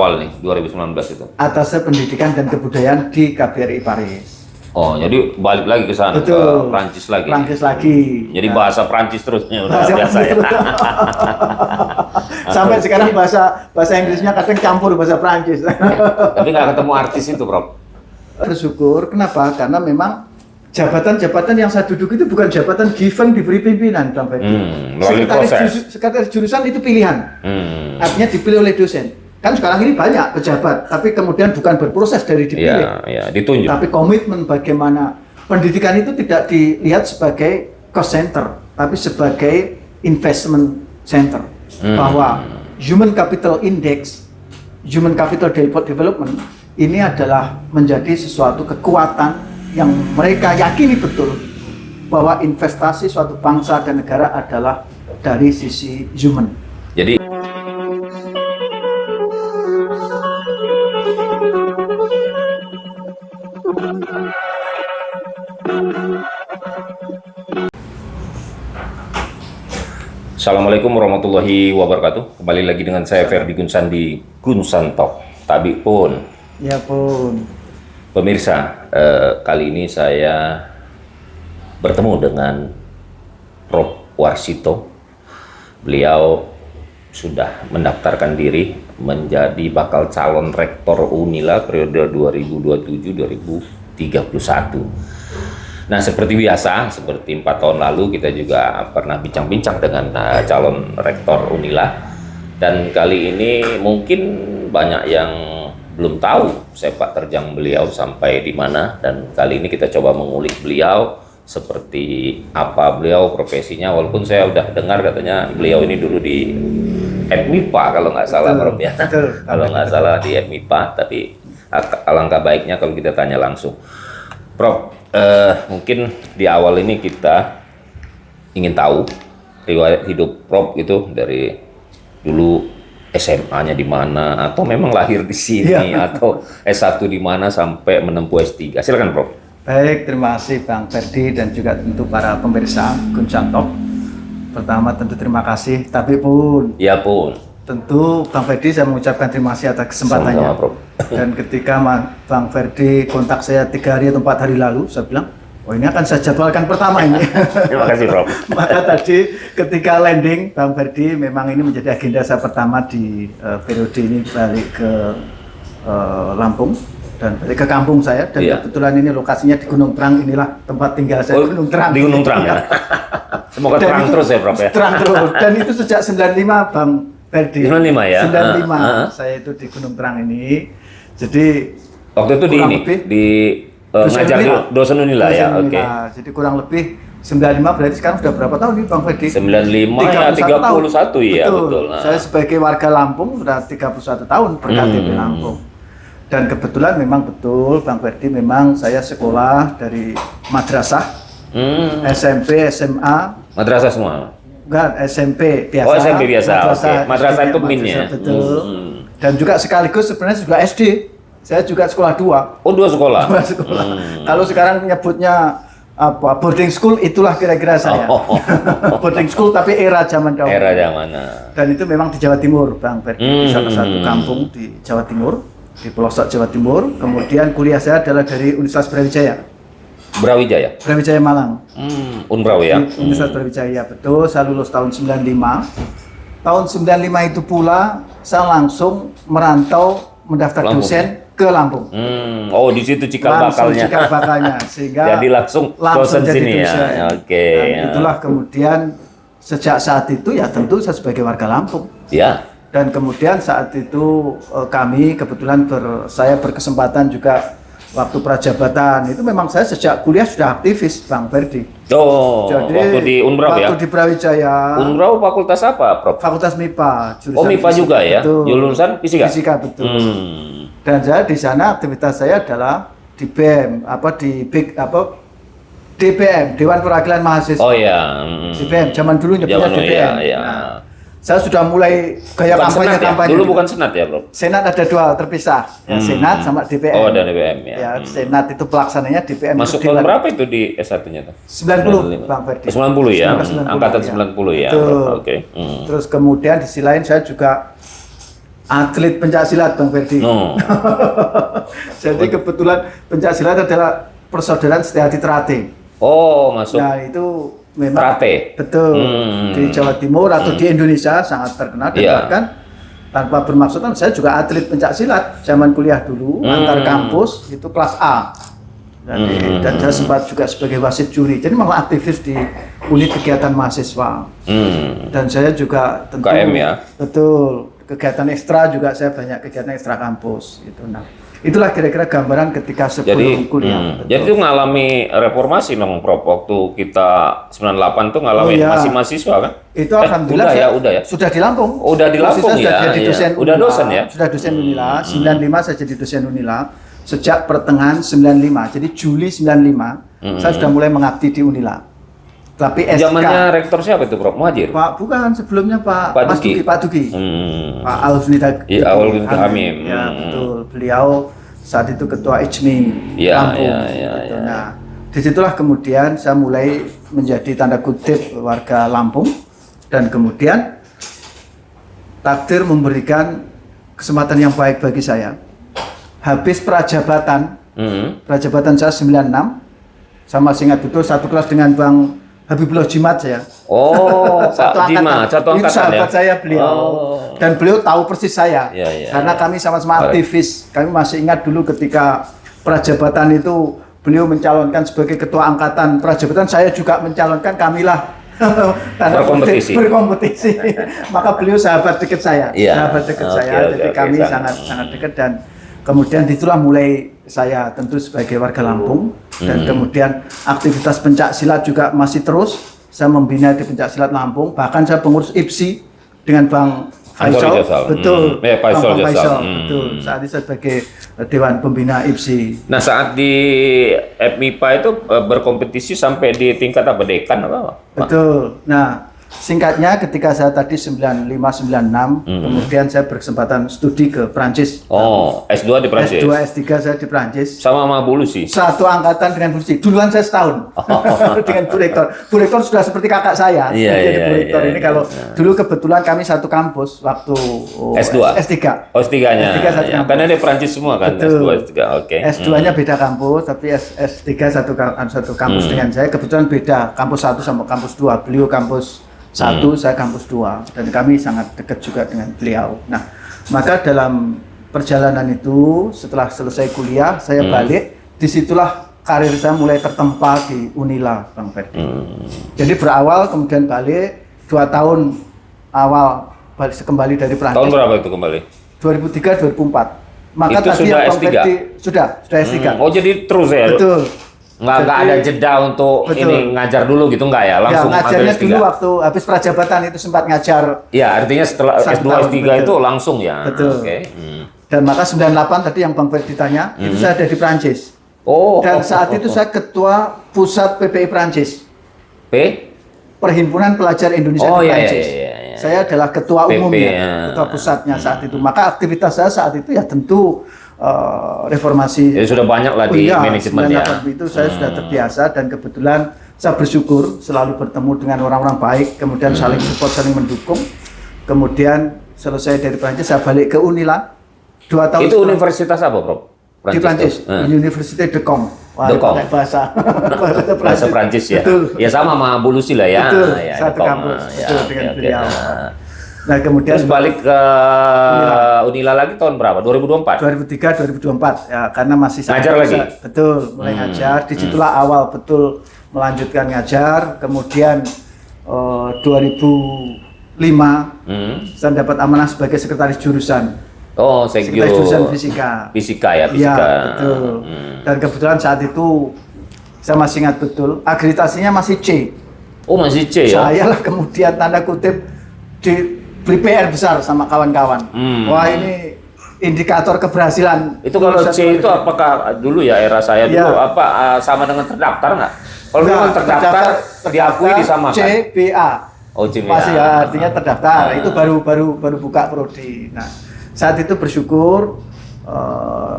awal nih 2019 itu? Atasnya Pendidikan dan Kebudayaan di KBRI Paris. Oh, jadi balik lagi ke sana, ke Betul. Prancis lagi. Prancis lagi. Jadi Ya. bahasa Prancis terusnya udah Bahasa biasa ya. Sampai sekarang bahasa Inggrisnya kadang campur bahasa Prancis. Tapi nggak ketemu artis itu, Prof. Bersyukur, kenapa? Karena memang jabatan-jabatan yang saya duduk itu bukan jabatan given diberi pimpinan, Bang Ferdi. Melalui proses. Sekretaris jurusan itu pilihan. Artinya dipilih oleh dosen. Kan sekarang ini banyak pejabat, tapi kemudian bukan berproses dari dipilih. Iya, ditunjuk. Tapi komitmen bagaimana pendidikan itu tidak dilihat sebagai cost center, tapi sebagai investment center. Bahwa human capital index, human capital development ini adalah menjadi sesuatu kekuatan yang mereka yakini betul bahwa investasi suatu bangsa dan negara adalah dari sisi human. Jadi Assalamualaikum warahmatullahi wabarakatuh. Kembali lagi dengan saya Ferdi Gunsandi Gunsanto. Tabi pun. Ya pun. Pemirsa, kali ini saya bertemu dengan Prof. Warsito. Beliau sudah mendaftarkan diri menjadi bakal calon rektor Unila periode 2027-2031. Nah, seperti biasa, seperti 4 tahun lalu kita juga pernah bincang-bincang dengan calon rektor Unila. Dan kali ini mungkin banyak yang belum tahu sepak terjang beliau sampai di mana, dan kali ini kita coba mengulik beliau seperti apa beliau profesinya, walaupun saya udah dengar katanya beliau ini dulu di FMIPA kalau nggak salah, Prof ya. Kalau nggak salah di FMIPA, tapi alangkah baiknya kalau kita tanya langsung. Prof, mungkin di awal ini kita ingin tahu riwayat hidup Prof itu dari dulu SMA-nya di mana, atau memang lahir di sini, atau S1 di mana sampai menempuh S3. Silakan, Prof. Baik, terima kasih Bang Ferdi dan juga tentu para pemirsa Gunsanto. Pertama tentu terima kasih, tapi pun Ya pun. tentu Bang Ferdi saya mengucapkan terima kasih atas kesempatannya. Sama-sama, Prof. Dan ketika Bang Ferdi kontak saya 3 hari atau 4 hari lalu, saya bilang, oh ini akan saya jadwalkan pertama ini. Terima kasih, Prof. Maka tadi ketika landing, Bang Ferdi memang ini menjadi agenda saya pertama di periode ini, balik ke Lampung dan balik ke kampung saya. Dan kebetulan ini lokasinya di Gunung Terang, inilah tempat tinggal saya, Gunung Terang. Di Gunung Terang ya? Semoga Dan terang itu, terus ya, Prof ya? Terang terus, dan itu sejak 95 Bang Ferdi. 95 ya? 95, saya itu di Gunung Terang ini. Jadi waktu itu di kurang ini, lebih, di ngajar di dosen Unila ya, oke. Jadi kurang lebih 95, berarti sekarang sudah berapa tahun nih Bang Ferdi? 95 ya, 31 ya, betul. Nah. Saya sebagai warga Lampung sudah 31 tahun berKTP Lampung. Dan kebetulan memang betul Bang Ferdi, memang saya sekolah dari madrasah, SMP, SMA. Madrasah semua? Enggak, SMP biasa. Oh, SMP biasa, oke. Madrasah itu min ya? Betul. Dan juga sekaligus sebenarnya juga SD. Saya juga sekolah 2. Oh, 2 sekolah? 2 sekolah. Kalau sekarang nyebutnya apa, boarding school, itulah kira-kira saya. Boarding school tapi era zaman dahulu. Era zaman. Dan itu memang di Jawa Timur, Bang Ferdi. Di salah satu kampung di Jawa Timur, di pelosok Jawa Timur. Kemudian kuliah saya adalah dari Universitas Brawijaya. Brawijaya Malang. Unbraw ya? Universitas Brawijaya, betul. Saya lulus tahun 95. Tahun 95 itu pula saya langsung merantau mendaftar Lampung. dosen ke Lampung. Oh, di situ cikal bakalnya. Cikal bakalnya, sehingga jadi langsung dosen jadi sini dosen. ya. Oke. Dan itulah kemudian sejak saat itu ya tentu saya sebagai warga Lampung. Ya. Dan kemudian saat itu kami kebetulan saya berkesempatan juga waktu prajabatan itu memang saya sejak kuliah sudah aktivis, Bang Ferdi. Oh, jadi, waktu di Unbraw ya? Waktu di Brawijaya. Unbraw fakultas apa, Prof? Fakultas MIPA. Oh, MIPA juga ya? Betul. Jurusan fisika? Fisika, betul. Dan saya di sana aktivitas saya adalah di BEM, DPM, Dewan Perwakilan Mahasiswa. Oh ya. DPM, zaman dulu nyebutnya DPM. Ya. Nah, saya sudah mulai gaya kampanye. Ya? Dulu bukan Senat ya, Bro? Senat ada 2 terpisah, ya, Senat sama DPM. Oh, ada DPM ya. Ya, Senat itu pelaksananya, DPM masuk itu tahun berapa itu di S1-nya tuh? 90, Bang Ferdi. 90 ya. 90, Angkatan ya. 90 ya. Betul. Oke. Terus kemudian di sisi lain saya juga atlet pencaksilat Bang Ferdi. No. Jadi kebetulan pencaksilat adalah persaudaraan Setiati Trate. Oh, masuk. Nah itu memang Trate. betul di Jawa Timur atau di Indonesia sangat terkenal dan bahkan tanpa bermaksud saya juga atlet pencaksilat zaman kuliah dulu antar kampus itu kelas A. Dan saya sempat juga sebagai wasit juri. Jadi memang aktivis di unit kegiatan mahasiswa. Dan saya juga tentu KM ya. Betul. Kegiatan ekstra juga saya banyak kegiatan ekstra kampus gitu. Nah, itulah kira-kira gambaran ketika sebelum kuliah. Jadi itu ngalami reformasi dong Prof, waktu kita 98 tuh ngalamin masih mahasiswa kan? Itu alhamdulillah udah ya. Sudah di Lampung. Oh, udah di Lampung ya. Sudah jadi dosen udah dosen ya. Sudah dosen Unila. 95 saya jadi dosen Unila sejak pertengahan 95. Jadi Juli 95 saya sudah mulai mengabdi di Unila. Tapi SK. Zamannya rektor siapa itu Prof? Muhajir? Pak, bukan, sebelumnya Pak Duki. Pak Duki. Pak Alvinita. Iya, Alvinita Hamim. Ya, betul. Beliau saat itu ketua IJMI Lampung. Gitu. Nah, disitulah kemudian saya mulai menjadi tanda kutip warga Lampung dan kemudian takdir memberikan kesempatan yang baik bagi saya. Habis prajabatan, prajabatan saya 96, saya masih ingat betul satu kelas dengan Bang Habibullah Jimat saya. Oh, Pak Jimat, satu angkatan ya? Itu sahabat saya beliau. Dan beliau tahu persis saya. Karena kami sama-sama aktivis. Kami masih ingat dulu ketika prajabatan itu beliau mencalonkan sebagai ketua angkatan prajabatan, saya juga mencalonkan, kamilah berkompetisi. Maka beliau sahabat dekat saya. Sahabat dekat saya. Jadi kami sangat dekat dan kemudian itulah mulai saya tentu sebagai warga Lampung dan kemudian aktivitas pencaksilat juga masih terus. Saya membina di pencaksilat Lampung, bahkan saya pengurus IPSI dengan Bang Faisal. Betul. Bang Faisal. Betul. Saat itu saya sebagai Dewan Pembina IPSI. Nah, saat di FMIPA itu berkompetisi sampai di tingkat apa, dekan apa? Betul. Nah, singkatnya ketika saya tadi 95-96, kemudian saya berkesempatan studi ke Prancis. Oh, S2 di Prancis? S2, S3 saya di Prancis. Sama Bulusi? Satu angkatan dengan Bulusi. Duluan saya setahun dengan Bu Rektor. Bu Rektor sudah seperti kakak saya. Jadi Bu Rektor ini kalau dulu kebetulan kami satu kampus waktu S2? S3. Oh, S3-nya. S3 satu kampus. Karena di Prancis semua kan? Betul. S2, S3, oke. S2-nya beda kampus, tapi S3 satu kampus dengan saya. Kebetulan beda, kampus 1 sama kampus 2. Beliau kampus 1, saya kampus 2, dan kami sangat dekat juga dengan beliau. Nah, maka dalam perjalanan itu setelah selesai kuliah, saya balik, disitulah karir saya mulai tertempa di Unila, Bang Ferdi. Jadi berawal, kemudian balik, 2 tahun awal balik kembali dari Prancis. Tahun berapa itu kembali? 2003-2004. Maka itu tadi sudah yang Bang S3? Ferdi, sudah S3. Oh, jadi terus ya? Betul. Nggak ada jeda untuk ini ngajar dulu gitu, nggak ya? Langsung ngajarnya dulu waktu habis prajabatan itu sempat ngajar. Ya, artinya setelah S2, S3 itu langsung ya? Betul. Dan maka 98 tadi yang Bang Ferdi tanya, itu saya ada di Prancis. Dan saat itu saya ketua pusat PPI Prancis. Perhimpunan Pelajar Indonesia di Prancis. Saya adalah ketua umumnya, ketua pusatnya saat itu. Maka aktivitas saya saat itu ya tentu reformasi. Jadi sudah banyak lah di manajemen ya. Itu saya sudah terbiasa dan kebetulan saya bersyukur selalu bertemu dengan orang-orang baik, kemudian saling support, saling mendukung. Kemudian selesai dari Prancis saya balik ke Unila. 2 tahun. Itu universitas apa, Prof? Di Prancis, Université de Caen. Bahasa Prancis ya. Betul. Ya sama Bulusi lah ya. Betul. Ya, satu kampus. Betul dengan beliau. Nah, kemudian terus balik ke Unila lagi tahun berapa? 2024? 2003-2024 ya, karena masih ngajar lagi? Betul, mulai ngajar. Disitulah awal betul melanjutkan ngajar. Kemudian 2005 saya dapat amanah sebagai sekretaris jurusan. Oh, sekretaris jurusan fisika. Fisika ya, fisika. Ya, betul. Dan kebetulan saat itu saya masih ingat betul, akreditasinya masih C. Oh, masih C ya? Saya lah kemudian tanda kutip diberi PR besar sama kawan-kawan. Wah, ini indikator keberhasilan. Itu kalau C itu apakah dulu ya era saya dulu apa sama dengan terdaftar nggak? Kalau dengan terdaftar diakui disamakan. CBA. Oh, CBA. Masih ya, artinya terdaftar. Itu baru buka prodi. Nah, saat itu bersyukur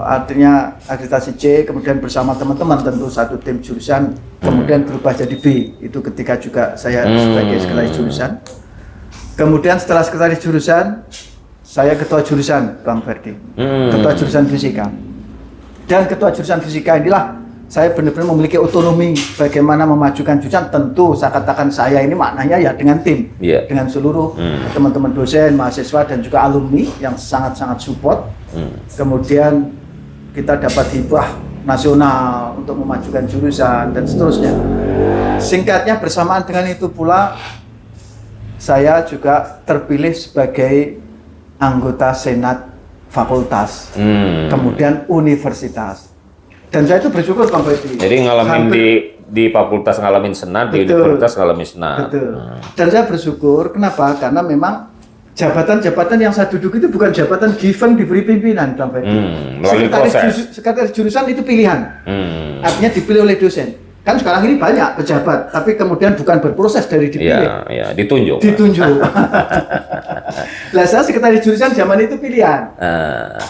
artinya akreditasi C, kemudian bersama teman-teman tentu satu tim jurusan, kemudian berubah jadi B. Itu ketika juga saya sebagai sekretaris jurusan. Kemudian setelah sekretaris jurusan, saya ketua jurusan Bang Ferdi, ketua jurusan fisika. Dan ketua jurusan fisika inilah saya benar-benar memiliki otonomi bagaimana memajukan jurusan. Tentu saya katakan saya ini maknanya ya dengan tim, dengan seluruh teman-teman dosen, mahasiswa dan juga alumni yang sangat-sangat support. Kemudian kita dapat hibah nasional untuk memajukan jurusan dan seterusnya. Singkatnya bersamaan dengan itu pula saya juga terpilih sebagai anggota senat fakultas, kemudian universitas. Dan saya itu bersyukur Bang Ferdi. Jadi ngalamin di fakultas ngalamin senat, di universitas ngalamin senat. Betul. Dan saya bersyukur, kenapa? Karena memang jabatan-jabatan yang saya duduk itu bukan jabatan given diberi pimpinan, Bang Ferdi. Melalui proses. Sekretaris jurusan itu pilihan. Artinya dipilih oleh dosen. Kan sekarang ini banyak pejabat, tapi kemudian bukan berproses dari dipilih. Iya, ditunjuk. Lah saya sekretaris jurusan zaman itu pilihan.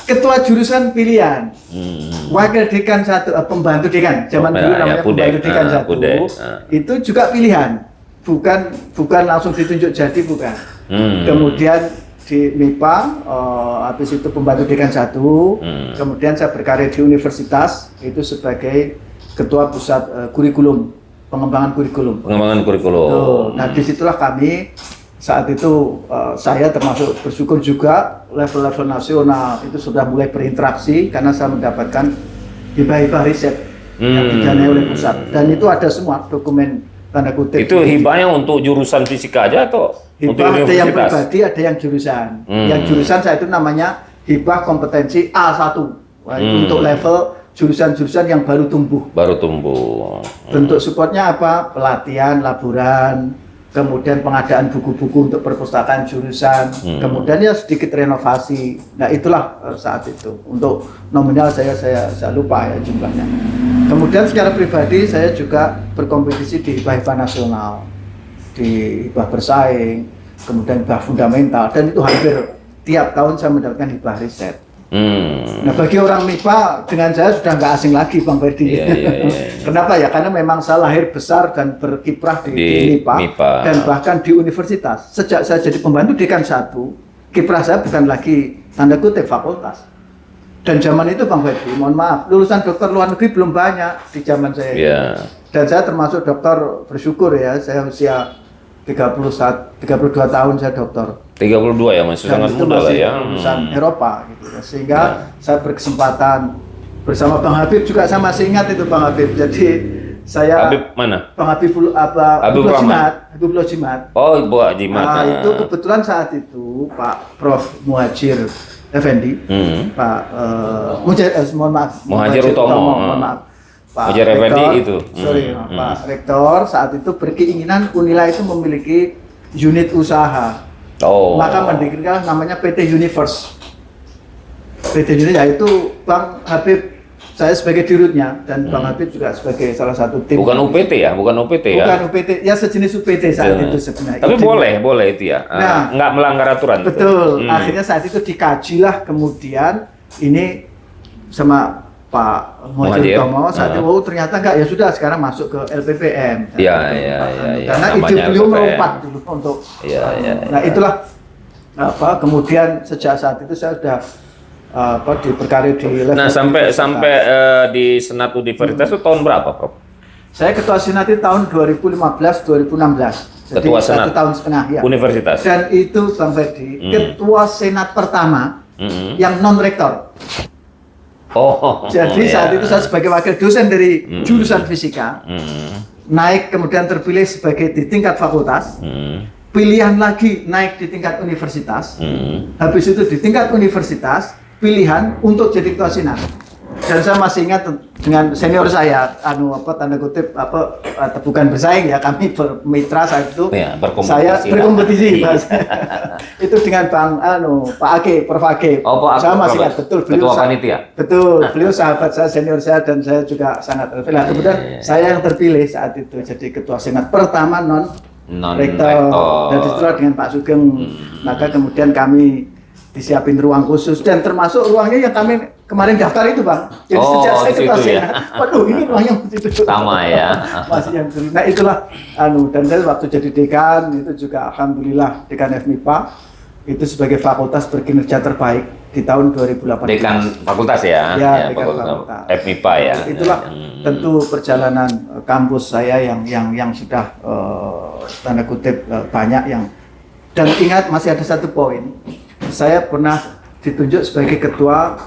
Ketua jurusan pilihan. Wakil dekan 1, pembantu dekan zaman dulu namanya pembantu dekan 1. Itu juga pilihan. Bukan langsung ditunjuk jadi, bukan. Kemudian di MIPA, habis itu pembantu dekan 1. Kemudian saya berkarir di universitas itu sebagai ketua pusat kurikulum, pengembangan kurikulum. Nah, disitulah kami saat itu saya termasuk bersyukur juga level-level nasional itu sudah mulai berinteraksi karena saya mendapatkan hibah-hibah riset yang didanai oleh pusat. Dan itu ada semua dokumen tanda kutip. Itu hibahnya untuk jurusan fisika aja atau untuk hibah? Ada yang universitas? pribadi, ada yang jurusan. Yang jurusan saya itu namanya hibah kompetensi A1. Wah, itu untuk level jurusan-jurusan yang baru tumbuh. Bentuk supportnya apa? Pelatihan, laboran, kemudian pengadaan buku-buku untuk perpustakaan jurusan, kemudian ya sedikit renovasi. Nah itulah saat itu. Untuk nominal saya lupa ya jumlahnya. Kemudian secara pribadi saya juga berkompetisi di hibah nasional, di hibah bersaing, kemudian hibah fundamental, dan itu hampir tiap tahun saya mendapatkan hibah riset. Nah bagi orang MIPA dengan saya sudah nggak asing lagi Bang Ferdi. Kenapa ya? Karena memang saya lahir besar dan berkiprah di MIPA dan bahkan di universitas. Sejak saya jadi pembantu dekan 1, kiprah saya bukan lagi tanda kutip fakultas. Dan zaman itu Bang Ferdi, mohon maaf, lulusan dokter luar negeri belum banyak di zaman saya. Dan saya termasuk dokter, bersyukur ya, saya usia 32 tahun saya dokter. 32 ya, masih sangat muda lah ya. Lulusan Eropa gitu ya. Sehingga saya berkesempatan bersama Bang Habib juga, saya masih ingat itu Bang Habib. Jadi saya Habib mana? Bang Habib Lojimat. Oh, Bu Jimat. Nah, itu kebetulan saat itu Pak Prof Muhajir Effendi, Pak Muhajir Utomo, mohon maaf. Pak Muhajir Effendi itu. Pak Rektor saat itu berkeinginan Unila itu memiliki unit usaha. Maka mendirikan namanya PT Universe. PT Universe yaitu Bang Habib, saya sebagai dirutnya, dan Bang Habib juga sebagai salah satu tim. Bukan UPT ya? Bukan UPT ya, sejenis UPT saat itu sebenarnya. Tapi boleh itu ya? Nah, nggak melanggar aturan. Betul, akhirnya saat itu dikajilah, kemudian ini sama Pak Muhajir Utomo saat itu, ternyata enggak, ya sudah sekarang masuk ke LPPM. Karena ide beliau melompat dulu untuk. Nah itulah kemudian sejak saat itu saya sudah berkarir di level. Nah sampai di Senat Universitas itu tahun berapa, Prof? Saya ketua Senat itu tahun 2015-2016. Jadi ketua Senat 1 tahun setengah ya. Universitas. Dan itu Bang Ferdi, ketua Senat pertama yang non rektor. Jadi saat itu saya sebagai wakil dosen dari jurusan fisika, naik kemudian terpilih sebagai di tingkat fakultas, pilihan lagi naik di tingkat universitas, habis itu di tingkat universitas, pilihan untuk jadi ketua senat. Dan saya masih ingat dengan senior saya, tanda kutip bukan bersaing ya, kami bermitra saat itu. Saya berkompetisi. Itu dengan Pak Ake, Prof Ake. Saya masih ingat betul beliau. Ketua panitia. Betul, beliau sahabat saya, senior saya, dan saya juga sangat terpilih. Kemudian saya yang terpilih saat itu jadi ketua senat pertama non rektor. Dan setelah dengan Pak Sugeng, maka kemudian kami disiapin ruang khusus, dan termasuk ruangnya yang kami kemarin daftar itu Bang. Jadi sejak saya ketua senat, waduh ini ruangnya itu sama ya. Masih yang dulu. Nah itulah dan saya waktu jadi dekan itu juga alhamdulillah dekan FMIPA, itu sebagai fakultas berkinerja terbaik di tahun 2018. Dekan fakultas ya, Ya, dekan fakultas fakultas. FMIPA ya. Itulah tentu perjalanan kampus saya yang sudah tanda kutip banyak yang, dan ingat masih ada satu poin, saya pernah ditunjuk sebagai ketua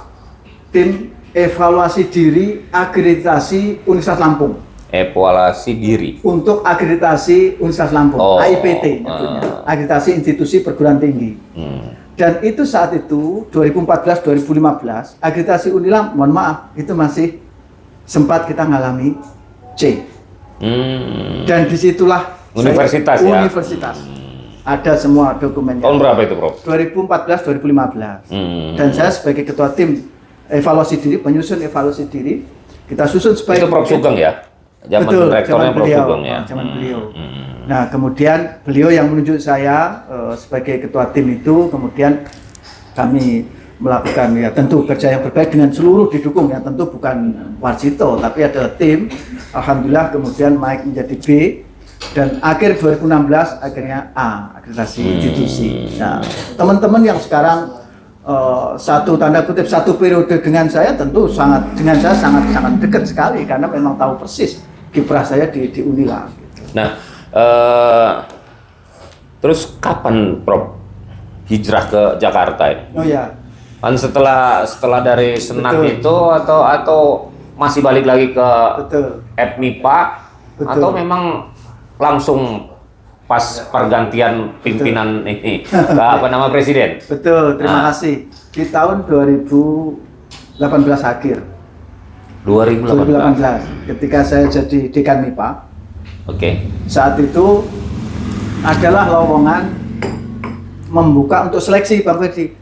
tim evaluasi diri akreditasi Universitas Lampung. Evaluasi diri. Untuk akreditasi Universitas Lampung, AIPT, akreditasi institusi perguruan tinggi. Dan itu saat itu 2014-2015 akreditasi Unila, mohon maaf, itu masih sempat kita ngalami C. Dan disitulah Universitas saya, ya. Universitas. Ada semua dokumennya. Tahun berapa itu, Prof? 2014-2015. Dan saya sebagai ketua tim evaluasi diri, penyusun evaluasi diri, kita susun supaya itu Prof Sugeng ya. Zaman rektornya Prof Sugeng ya. Zaman beliau. Nah, kemudian beliau yang menunjuk saya sebagai ketua tim itu, kemudian kami melakukan ya tentu kerja yang terbaik dengan seluruh didukung ya, tentu bukan Warsito tapi ada tim. Alhamdulillah kemudian naik menjadi B dan akhir 2016 akhirnya A, akreditasi institusi. Nah, teman-teman yang sekarang satu tanda kutip satu periode dengan saya tentu dengan saya sangat dekat sekali karena memang tahu persis kiprah saya di Unila. Nah, terus kapan Prof hijrah ke Jakarta ini? Oh ya. Kan setelah dari Senat Betul. itu atau masih balik lagi ke Betul. FMIPA Betul. atau memang langsung pas pergantian pimpinan ini ke apa nama presiden? Betul, terima kasih. Di tahun 2018 akhir. 2018 ketika saya jadi dekan MIPA. Oke. Saat itu adalah lowongan membuka untuk seleksi Bang Ferdi.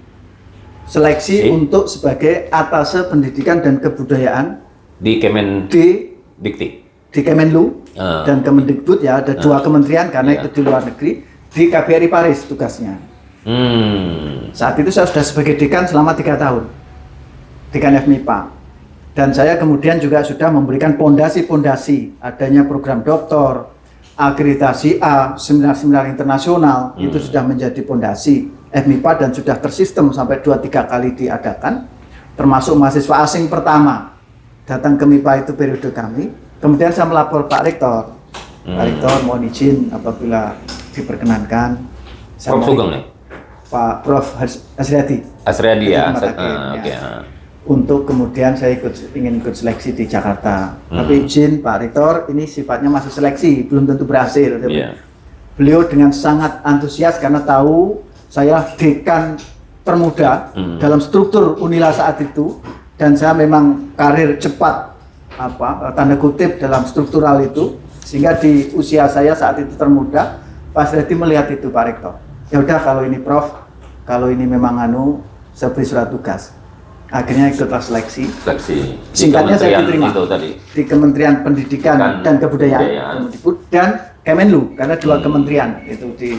Seleksi untuk sebagai atase pendidikan dan kebudayaan Di Kemendikti. di Kemenlu dan Kemendikbud ya, ada dua kementerian karena itu di luar negeri, di KBRI Paris tugasnya. Saat itu saya sudah sebagai dekan selama 3 tahun, dekan FMIPA, dan saya kemudian juga sudah memberikan pondasi-pondasi adanya program doktor, akreditasi A, seminar-seminar internasional, itu sudah menjadi pondasi FMIPA dan sudah tersistem sampai 2-3 kali diadakan, termasuk mahasiswa asing pertama datang ke MIPA itu periode kami. Kemudian saya melapor Pak Rektor. Pak Rektor mohon izin apabila diperkenankan. Prof Sugeng nih? Pak Prof Asriadi. Asriadi ya. Oke. Untuk kemudian saya ingin ikut seleksi di Jakarta. Tapi izin Pak Rektor, ini sifatnya masih seleksi, belum tentu berhasil. Beliau dengan sangat antusias karena tahu saya dekan termuda dalam struktur Unila saat itu, dan saya memang karir cepat tanda kutip dalam struktural itu, sehingga di usia saya saat itu termuda, Pak Asriadi melihat itu Pak Rektor. Ya udah kalau ini Prof, kalau ini memang saya beri surat tugas. Akhirnya ikutlah seleksi. Singkatnya saya diterima di Kementerian Pendidikan dan Kebudayaan, Kemendikbud dan Kemenlu karena dua kementerian itu di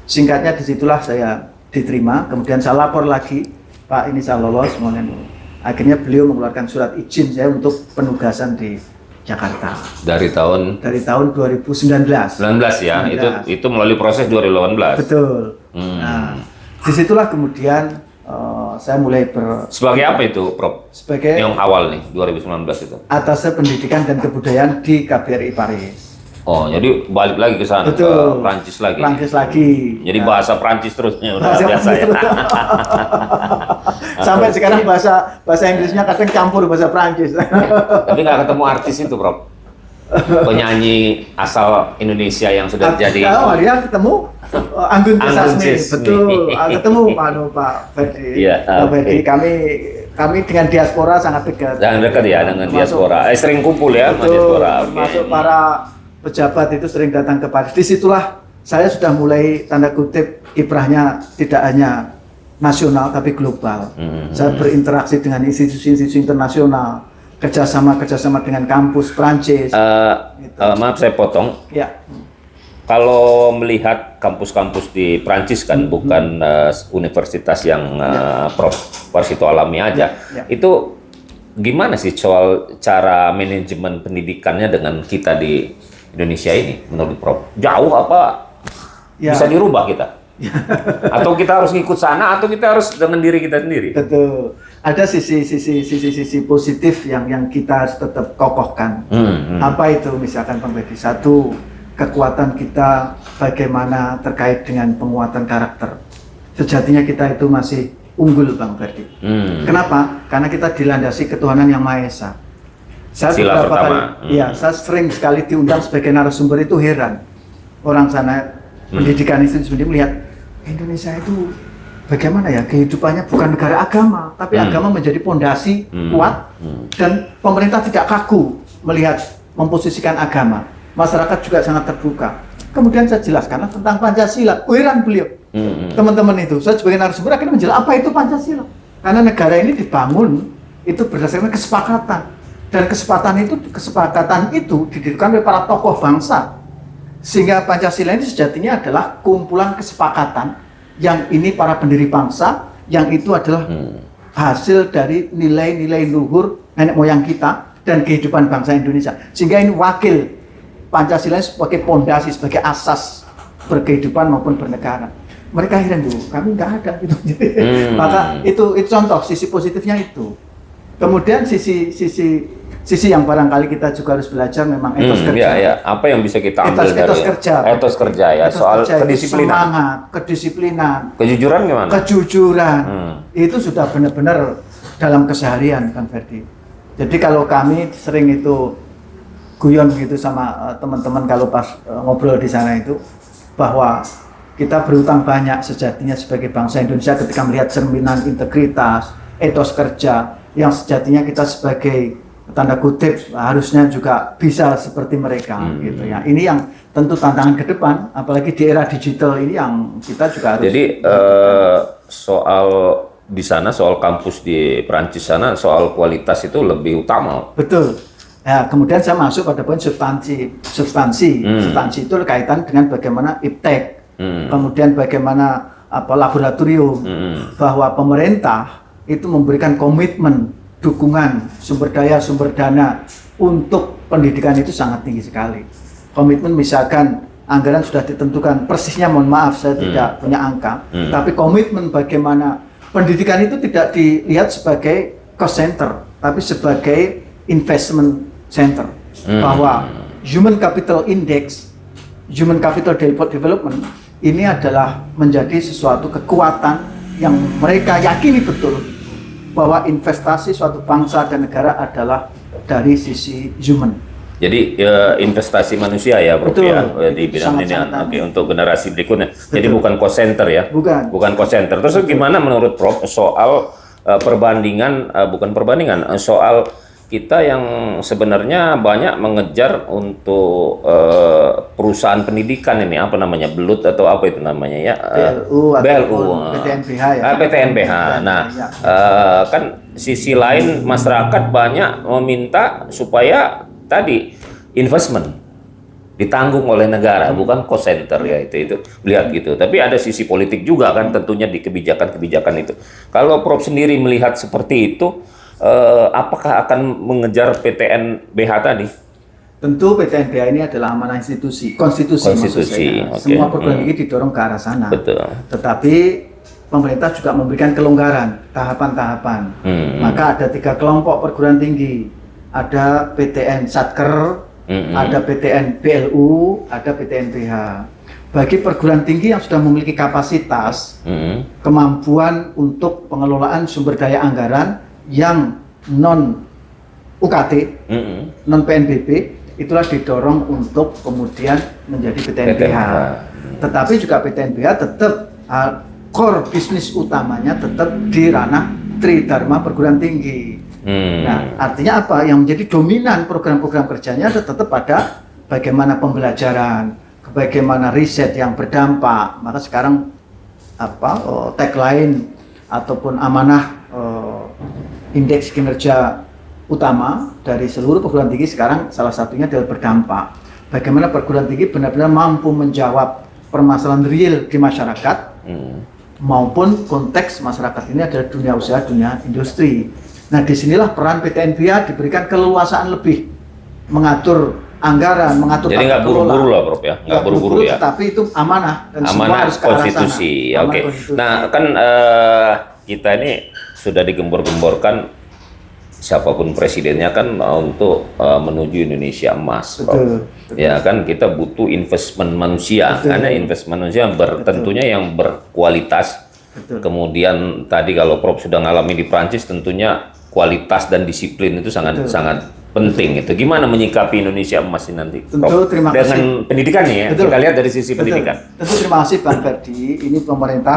singkatnya disitulah saya diterima. Kemudian saya lapor lagi, Pak ini saya lolos, mohon. Akhirnya beliau mengeluarkan surat izin saya untuk penugasan di Jakarta. Dari tahun 2019. 19 ya. 19. Itu melalui proses 2018. Betul. Nah, disitulah kemudian saya mulai sebagai apa itu, Prof? Sebagai yang awal nih 2019 itu. Atase Pendidikan dan Kebudayaan di KBRI Paris. Oh, jadi balik lagi ke sana, ke Prancis lagi. Prancis lagi. Jadi bahasa Prancis terusnya udah biasa ya. Sampai sekarang bahasa Inggrisnya kadang campur bahasa Prancis. Tapi nggak ketemu artis itu, Prof? Penyanyi asal Indonesia yang sudah jadi. Oh, dia ketemu Anggun Sasmi. Betul. Ketemu Pak Ferdi. Iya. Pak Ferdi, kami dengan diaspora sangat dekat. Sangat dekat ya dengan diaspora. Sering kumpul ya sama diaspora. Termasuk para pejabat itu sering datang ke Paris. Disitulah saya sudah mulai tanda kutip kiprahnya tidak hanya nasional tapi global. Saya berinteraksi dengan institusi-institusi internasional, kerjasama dengan kampus Prancis. Maaf saya potong. Ya. Kalau melihat kampus-kampus di Prancis kan bukan universitas yang Prof Warsito alami aja. Itu gimana sih soal cara manajemen pendidikannya dengan kita di Indonesia ini menurut Prof? Jauh apa bisa dirubah kita? Atau kita harus ngikut sana, atau kita harus dengan diri kita sendiri. Betul. Ada sisi positif yang kita harus tetap kokohkan. Apa itu? Misalkan Bang Ferdi, satu, kekuatan kita bagaimana terkait dengan penguatan karakter. Sejatinya kita itu masih unggul, Bang Ferdi. Kenapa? Karena kita dilandasi ketuhanan yang Maha Esa. Saya Sila beberapa pertama. kali, ya, saya sering sekali diundang sebagai narasumber itu heran. Orang sana pendidikan itu sendiri melihat Indonesia itu bagaimana ya kehidupannya bukan negara agama, tapi agama menjadi pondasi kuat dan pemerintah tidak kaku melihat memposisikan agama. Masyarakat juga sangat terbuka. Kemudian saya jelaskan tentang Pancasila. Heran beliau. Teman-teman itu, saya sebagai narasumber akhirnya menjelaskan apa itu Pancasila. Karena negara ini dibangun itu berdasarkan kesepakatan. Dan kesepakatan itu didirikan oleh para tokoh bangsa. Sehingga Pancasila ini sejatinya adalah kumpulan kesepakatan yang ini para pendiri bangsa, yang itu adalah hasil dari nilai-nilai luhur nenek moyang kita dan kehidupan bangsa Indonesia. Sehingga ini wakil Pancasila sebagai pondasi, sebagai asas berkehidupan maupun bernegara. Mereka heran dulu, kami nggak ada gitu. Maka itu contoh sisi positifnya itu. Kemudian sisi yang barangkali kita juga harus belajar memang etos kerja. Ya. Apa yang bisa kita ambil etos dari kerja. Etos kerja ya, soal kerja, kedisiplinan. Semangat, kedisiplinan. Kejujuran gimana? Kejujuran. Itu sudah benar-benar dalam keseharian, Kang Ferdi. Jadi kalau kami sering itu guyon gitu sama teman-teman kalau pas ngobrol di sana itu, bahwa kita berutang banyak sejatinya sebagai bangsa Indonesia ketika melihat cerminan integritas, etos kerja yang sejatinya kita sebagai tanda kutip harusnya juga bisa seperti mereka gitu ya. Ini yang tentu tantangan ke depan, apalagi di era digital ini yang kita juga harus. Jadi soal di sana, soal kampus di Perancis sana, soal kualitas itu lebih utama. Betul. Ya, kemudian saya masuk pada poin substansi itu kaitan dengan bagaimana iptek, kemudian bagaimana laboratorium, bahwa pemerintah itu memberikan komitmen dukungan sumber dana untuk pendidikan itu sangat tinggi sekali. Komitmen misalkan anggaran sudah ditentukan persisnya, mohon maaf saya tidak punya angka, tapi komitmen bagaimana pendidikan itu tidak dilihat sebagai cost center, tapi sebagai investment center. Bahwa human capital index, human capital development ini adalah menjadi sesuatu kekuatan yang mereka yakini betul bahwa investasi suatu bangsa dan negara adalah dari sisi human. Jadi investasi manusia ya, Prof, betul, ya di bidang ini. Oke, untuk generasi berikutnya. Betul. Jadi bukan cost center ya. Bukan cost center. Terus betul. Gimana menurut Prof soal soal kita yang sebenarnya banyak mengejar untuk perusahaan pendidikan ini, apa namanya, belut atau apa itu namanya ya, BLU, PTNBH ya. PTNBH. Nah, kan sisi lain masyarakat banyak meminta supaya tadi investment ditanggung oleh negara, bukan cost center ya, itu lihat gitu. Tapi ada sisi politik juga kan tentunya di kebijakan itu. Kalau Prof sendiri melihat seperti itu, apakah akan mengejar PTNBH tadi? Tentu PTNBH ini adalah amanah konstitusi. Okay. Semua perguruan tinggi didorong ke arah sana. Betul. Tetapi pemerintah juga memberikan kelonggaran, tahapan-tahapan. Maka ada 3 kelompok perguruan tinggi. Ada PTN Satker, ada PTN BLU, ada PTNBH. Bagi perguruan tinggi yang sudah memiliki kapasitas, kemampuan untuk pengelolaan sumber daya anggaran yang non UKT, non PNBP, itulah didorong untuk kemudian menjadi PTNBH. Tetapi juga PTNBH tetap core bisnis utamanya tetap di ranah Tridharma perguruan tinggi. Nah, artinya apa? Yang menjadi dominan program-program kerjanya tetap pada bagaimana pembelajaran, bagaimana riset yang berdampak. Maka sekarang tagline ataupun amanah indeks kinerja utama dari seluruh perguruan tinggi sekarang salah satunya adalah berdampak. Bagaimana perguruan tinggi benar-benar mampu menjawab permasalahan real di masyarakat maupun konteks masyarakat ini adalah dunia usaha, dunia industri. Nah, disinilah peran PTNBH diberikan keleluasaan lebih mengatur anggaran, mengatur Jadi tata nggak kelola. buru-buru lah, Prof ya, nggak buru-buru ya. Tetapi itu amanah dan semua Amanah harus ke arah sana. konstitusi. Amanah Oke. konstitusi. Nah, kan kita ini sudah digembor-gemborkan siapapun presidennya kan untuk menuju Indonesia emas, Prof. Betul, betul. Ya kan kita butuh investment manusia, Betul. karena investment manusia tentunya yang berkualitas. Betul. Kemudian tadi kalau Prof sudah ngalami di Prancis, tentunya kualitas dan disiplin itu sangat Betul. sangat penting. Itu gimana menyikapi Indonesia emas ini nanti, Tentu, Prof? terima kasih. Dengan pendidikan nih ya, Betul. kita lihat dari sisi Betul. pendidikan. Tentu terima kasih Bang Ferdi. Ini pemerintah